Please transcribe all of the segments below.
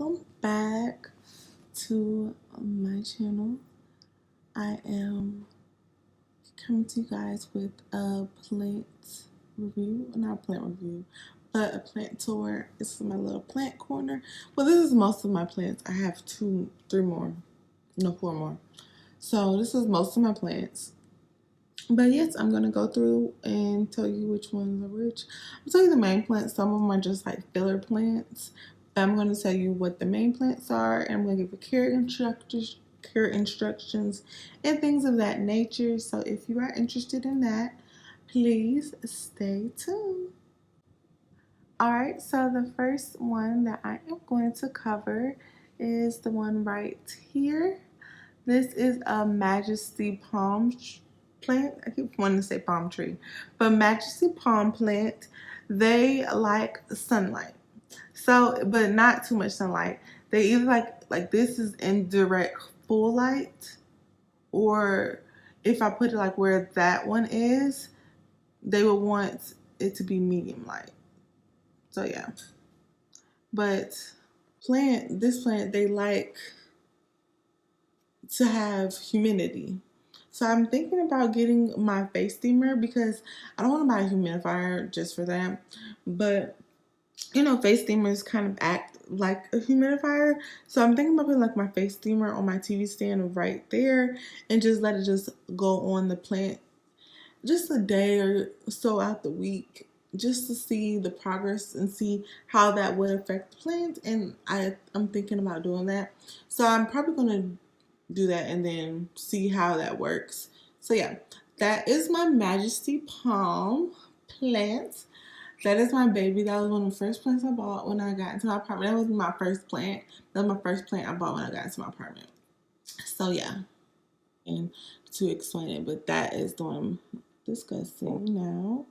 welcome back to my channel. I am coming to you guys with a plant review, not a plant review, but a plant tour. This is my little plant corner. Well, this is most of my plants. I have four more. So this is most of my plants. But yes, I'm going to go through and tell you which ones are which. I'll tell you the main plants. Some of them are just like filler plants. But I'm going to tell you what the main plants are. And I'm going to give you care instructions, and things of that nature. So if you are interested in that, please stay tuned. Alright, so the first one that I am going to cover is the one right here. This is a Majesty palm plant. I keep wanting to say palm tree, but Majesty palm plant. They like sunlight, so but not too much sunlight. They either like this is indirect full light, or if I put it like where that one is, they would want it to be medium light. So yeah, but this plant, they like to have humidity. So I'm thinking about getting my face steamer because I don't want to buy a humidifier just for that. But you know, face steamers kind of act like a humidifier. So I'm thinking about putting like my face steamer on my TV stand right there and just let it just go on the plant just a day or so out the week, just to see the progress and see how that would affect the plant. And I'm thinking about doing that. So I'm probably going to do that and then see how that works. So yeah, that is my Majesty palm plant. That is my baby. That was one of the first plants I bought when I got into my apartment. That was my first plant. That was my first plant I bought when I got into my apartment. So yeah, and to explain it, but that is the one I'm discussing now.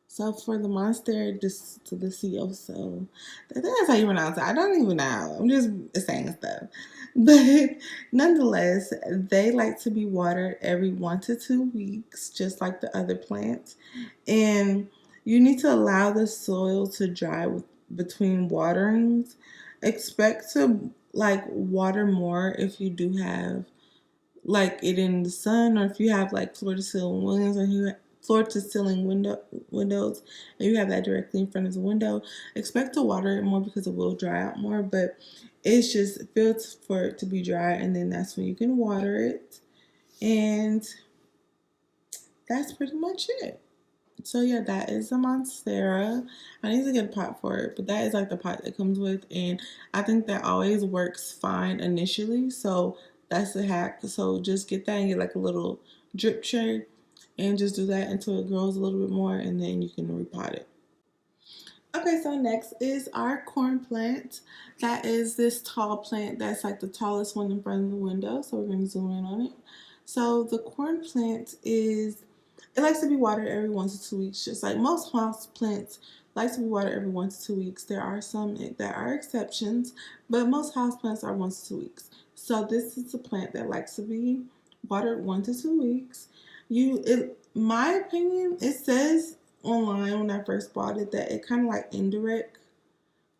So for the monster delicioso, I think that's how you pronounce it. I don't even know. I'm just saying stuff. But nonetheless, they like to be watered every 1 to 2 weeks, just like the other plants. And you need to allow the soil to dry between waterings. Expect to like water more if you do have like it in the sun, or if you have like floor to ceiling windows, or you have floor to ceiling windows, and you have that directly in front of the window. Expect to water it more because it will dry out more, but it's just built for it to be dry, and then that's when you can water it, and that's pretty much it. So yeah, that is a Monstera. I need to get a pot for it, but that is like the pot that comes with, and I think that always works fine initially. So that's the hack. So just get that and get like a little drip tray, and just do that until it grows a little bit more, and then you can repot it. Okay, so next is our corn plant. That is this tall plant that's like the tallest one in front of the window. So we're going to zoom in on it. So the corn plant it likes to be watered every 1 to 2 weeks, just like most house plants like to be watered every 1 to 2 weeks. There are some that are exceptions, but most house plants are 1 to 2 weeks. So this is a plant that likes to be watered 1 to 2 weeks. My opinion, it says online when I first bought it that it kind of like indirect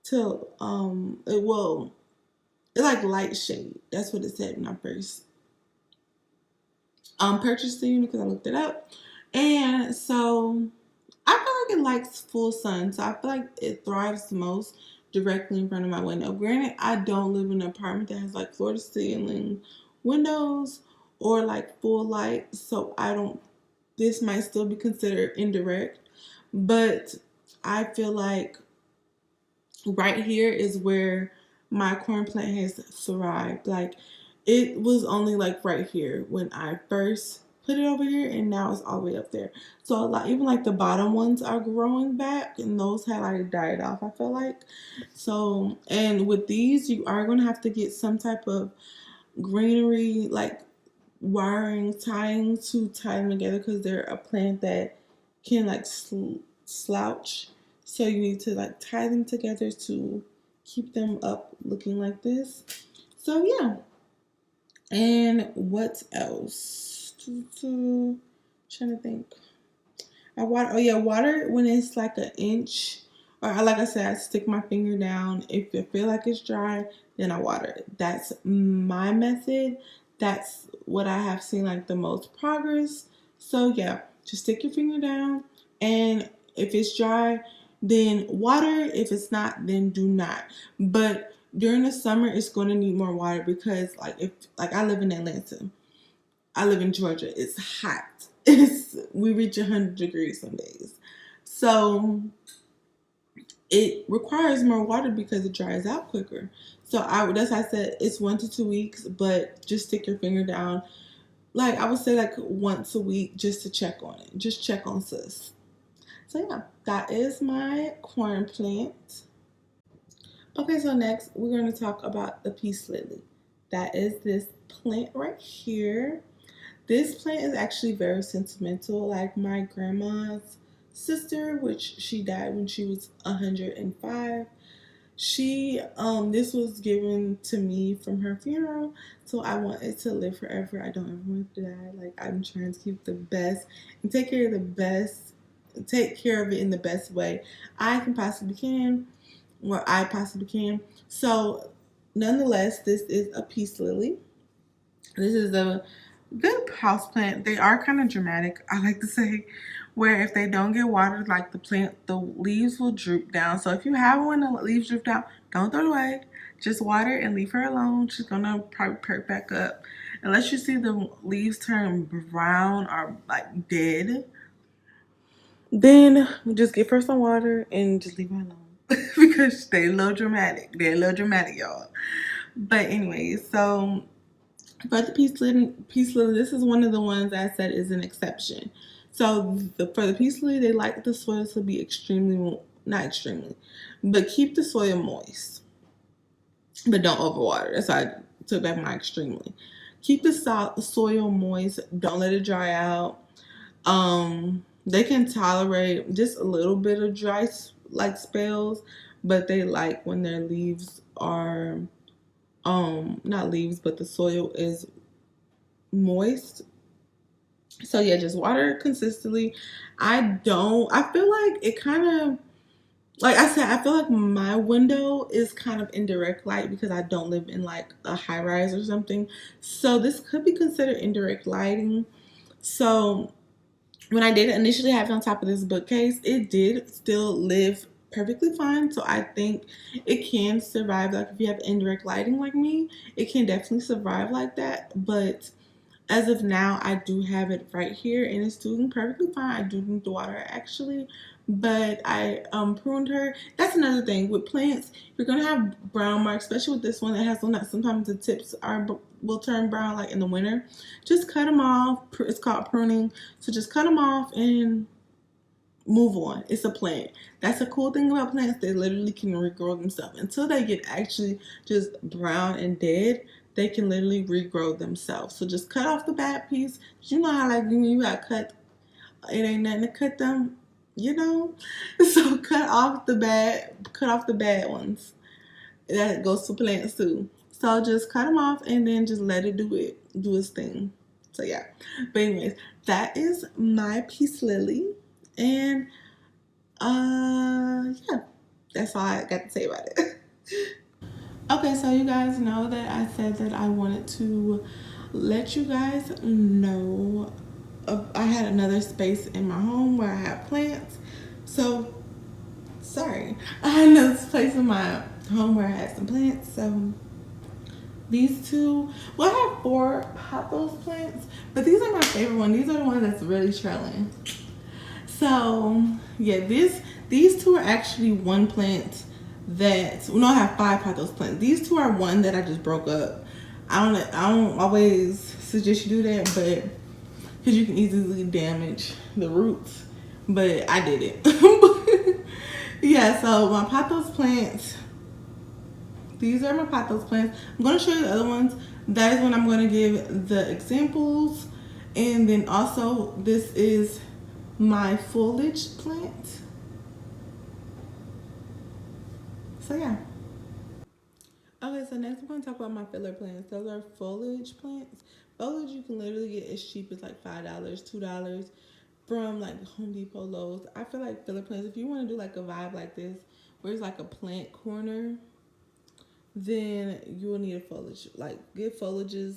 to it like light shade. That's what it said when I first purchased the unit, because I looked it up. And so I feel like it likes full sun, so I feel like it thrives the most directly in front of my window. Granted, I don't live in an apartment that has like floor to ceiling windows or like full light, so this might still be considered indirect, but I feel like right here is where my corn plant has thrived. Like, it was only like right here when I first put it over here, and now it's all the way up there. So like even like the bottom ones are growing back, and those had like died off, I feel like. So, and with these, you are going to have to get some type of greenery like wiring tying to tie them together, because they're a plant that can like slouch. So you need to like tie them together to keep them up looking like this. So yeah. And what else? Trying to think. Water when it's like an inch or like I said, I stick my finger down. If I feel like it's dry, then I water it. That's my method. That's what I have seen like the most progress. So yeah, just stick your finger down, and if it's dry, then water. If it's not, then do not. But during the summer, it's going to need more water because like I live in Atlanta, I live in Georgia. It's hot. We reach 100 degrees some days, so it requires more water because it dries out quicker. So that's why I said it's 1 to 2 weeks, but just stick your finger down. Like I would say like once a week just to check on it. Just check on sis. So yeah, that is my corn plant. Okay, so next we're going to talk about the peace lily. That is this plant right here. This plant is actually very sentimental. Like my grandma's sister, which she died when she was 105. This was given to me from her funeral, so I want it to live forever. I don't ever want it to die. Like I'm trying to keep the best and take care of it in the best way I can possibly can, or I possibly can. So, nonetheless, this is a peace lily. This is a good house plant. They are kind of dramatic, I like to say, where if they don't get watered, like the leaves will droop down. So if you have one that leaves droop down, don't throw it away. Just water and leave her alone. She's gonna probably perk back up. Unless you see the leaves turn brown or like dead, then just give her some water and just leave her alone. Because they a little dramatic. They're a little dramatic, y'all. But anyway, so for the peace lily, this is one of the ones I said is an exception. So for the peace lily, they like the soil to be not extremely, but keep the soil moist, but don't overwater. That's why I took back my extremely. Keep the soil moist. Don't let it dry out. They can tolerate just a little bit of dry like spells, but they like when their leaves are not leaves, but the soil is moist. So yeah, just water consistently. I feel like it kind of, like I said, I feel like my window is kind of indirect light because I don't live in like a high rise or something. So this could be considered indirect lighting. So when I did initially have it on top of this bookcase, it did still live perfectly fine. So I think it can survive. Like if you have indirect lighting like me, it can definitely survive like that. But as of now, I do have it right here and it's doing perfectly fine. I do need the water actually, but I pruned her. That's another thing with plants. You're gonna have brown marks, especially with this one that has one that sometimes the tips will turn brown like in the winter. Just cut them off. It's called pruning. So just cut them off and move on. It's a plant. That's a cool thing about plants. They literally can regrow themselves until they get actually just brown and dead. They can literally regrow themselves. So just cut off the bad piece. You know how like when you got cut, it ain't nothing to cut them, you know. So cut off the bad ones. That goes to plants too. So just cut them off and then just let it do its thing. So yeah. But anyways, that is my peace lily, and yeah, that's all I got to say about it. Okay, so you guys know that I said that I wanted to let you guys know I had another space in my home where I have plants. So, sorry. I had another place in my home where I had some plants. So, these two, well, I have four pothos plants, but these are my favorite ones. These are the ones that's really trailing. So, yeah, these two are actually one plant that, well, no, I have five pothos plants. These two are one that I just broke up. I don't always suggest you do that, but because you can easily damage the roots. But I did it. Yeah, so my pothos plants, these are my pothos plants. I'm going to show you the other ones. That is when I'm going to give the examples. And then also, this is my foliage plant. So yeah. Okay, so next I'm going to talk about my filler plants. Those are foliage plants. Foliage you can literally get as cheap as like $5, $2. from like Home Depot, Lowe's. I feel like filler plants, if you want to do like a vibe like this, where it's like a plant corner, then you will need a foliage. Like get foliages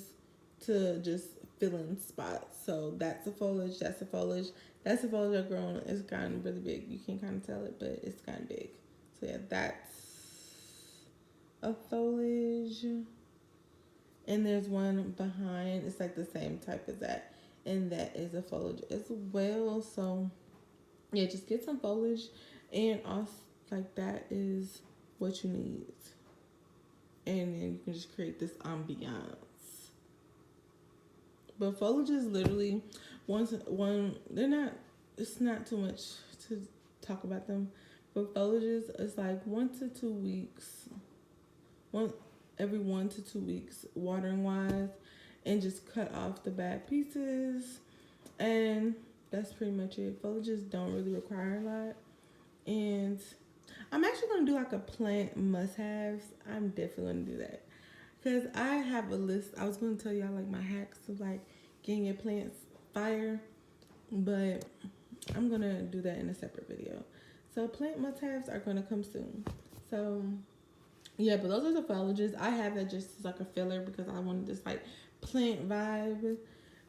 to just fill in spots. So that's a foliage, that's a foliage, that's a foliage I've grown. It's gotten really big. You can kind of tell it, but it's gotten big. So yeah, that's a foliage. And there's one behind. It's like the same type as that. And that is a foliage as well. So yeah, just get some foliage, and also like that is what you need, and then you can just create this ambiance. But foliage is literally one. They're not. It's not too much to talk about them. But foliages is like 1 to 2 weeks. One every 1 to 2 weeks, watering wise, and just cut off the bad pieces, and that's pretty much it. Foliages don't really require a lot, and I'm actually gonna do like a plant must-haves. I'm definitely gonna do that because I have a list. I was gonna tell y'all like my hacks of like getting your plants fire, but I'm gonna do that in a separate video. So plant must-haves are gonna come soon. So yeah, but those are the foliages. I have that just as like a filler because I wanted this like plant vibe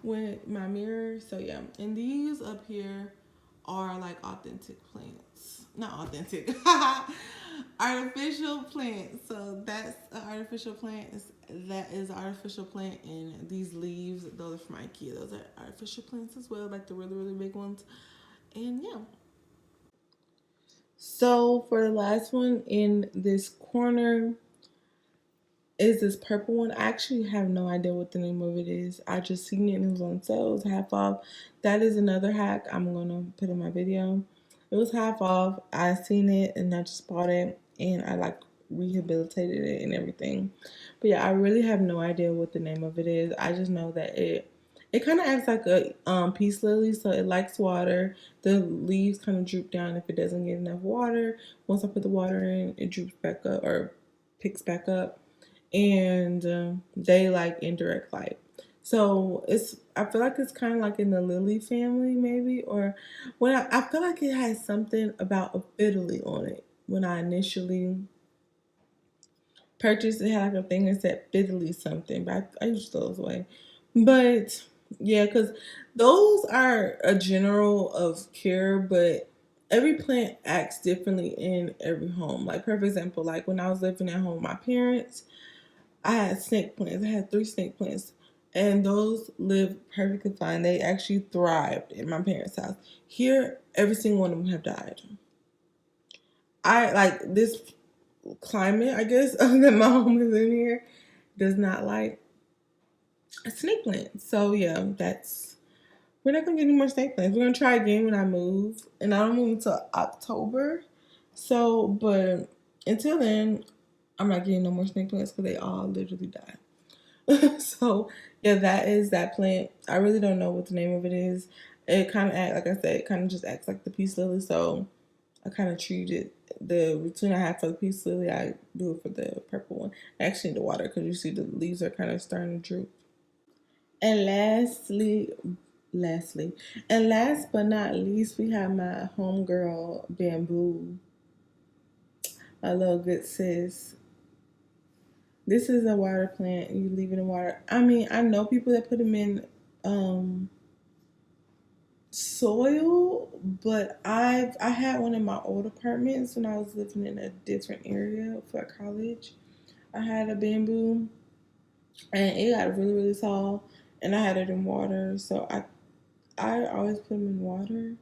with my mirror. So yeah, and these up here are like authentic plants. Not authentic. Artificial plants. So that's an artificial plant. That is an artificial plant, and these leaves, those are from IKEA. Those are artificial plants as well, like the really, really big ones. And yeah. So for the last one in this corner is this purple one. I actually have no idea what the name of it is. I just seen it and it was on sale. It was half off. That is another hack I'm gonna put in my video. It was half off. I seen it and I just bought it, and I like rehabilitated it and everything. But yeah, I really have no idea what the name of it is. I just know that it kind of acts like a peace lily, so it likes water. The leaves kind of droop down if it doesn't get enough water. Once I put the water in, it droops back up or picks back up, and they like indirect light. So I feel like it's kind of like in the lily family maybe, or when I feel like it has something about a fiddly on it. When I initially purchased it, had like a thing that said fiddly something, but I used those away. But yeah, because those are a general of care, but every plant acts differently in every home. Like, for example, like when I was living at home with my parents, I had snake plants. I had 3 snake plants, and those lived perfectly fine. They actually thrived in my parents' house. Here, every single one of them have died. I like this climate, I guess, that my home is in here does not like a snake plant. So yeah, we're not gonna get any more snake plants. We're gonna try again when I move, and I don't move until October. So, but until then, I'm not getting no more snake plants because they all literally die. So yeah, that is that plant. I really don't know what the name of it is. It kind of act like I said, it kind of just acts like the peace lily. So I kind of treated the routine I have for the peace lily. I do it for the purple one. I actually need the water because you see the leaves are kind of starting to droop. And lastly, and last but not least, we have my homegirl bamboo, a little good sis. This is a water plant. You leave it in water. I mean, I know people that put them in um, soil, but I had one in my old apartments when I was living in a different area for college. I had a bamboo, and it got really really tall, and I had it in water. So I always put them in water.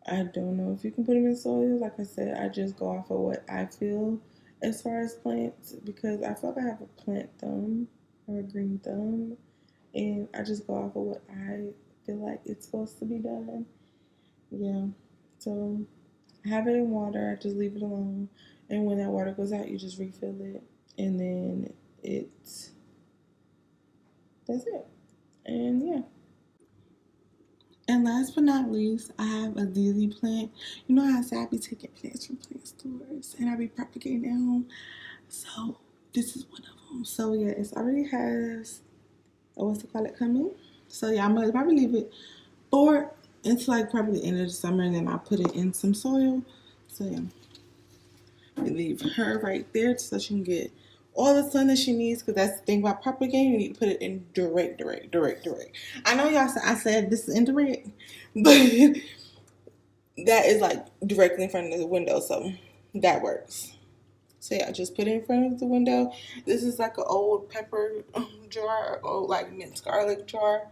I don't know if you can put them in soil. Like I said, I just go off of what I feel as far as plants because I feel like I have a plant thumb or a green thumb, and I just go off of what I feel like it's supposed to be done. Yeah. So I have it in water. I just leave it alone, and when that water goes out, you just refill it, and then it's that's it. And yeah. And last but not least, I have a daisy plant. You know how I say I be taking plants from plant stores and I be propagating at home. So this is one of them. So yeah, it already has what's to call it coming. So yeah, I'm gonna probably leave it for It's like probably the end of the summer, and then I put it in some soil. So yeah, and leave her right there so she can get all the sun that she needs. Because that's the thing about propagating, you need to put it in direct. I know y'all said I said this is indirect, but that is like directly in front of the window, so that works. So yeah, just put it in front of the window. This is like an old pepper jar, or old like minced garlic jar.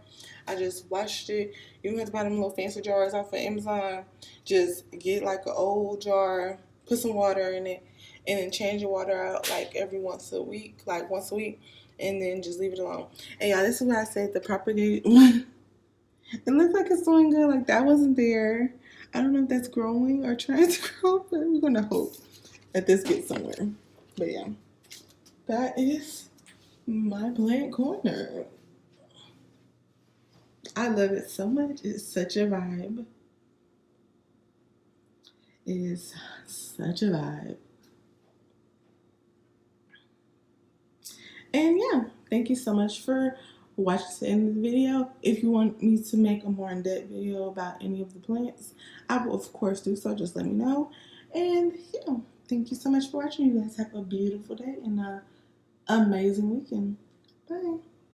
I just washed it. You don't have to buy them little fancy jars off of Amazon. Just get like an old jar, put some water in it, and then change the water out like every once a week, and then just leave it alone. And yeah, this is what I said, the propagate one. It looks like it's doing good. Like that wasn't there. I don't know if that's growing or trying to grow, but we're gonna hope that this gets somewhere. But yeah, that is my plant corner. I love it so much. It's such a vibe. It is such a vibe. And yeah, thank you so much for watching to the end of the video. If you want me to make a more in-depth video about any of the plants, I will of course do so. Just let me know. And yeah, thank you so much for watching. You guys have a beautiful day and an amazing weekend. Bye.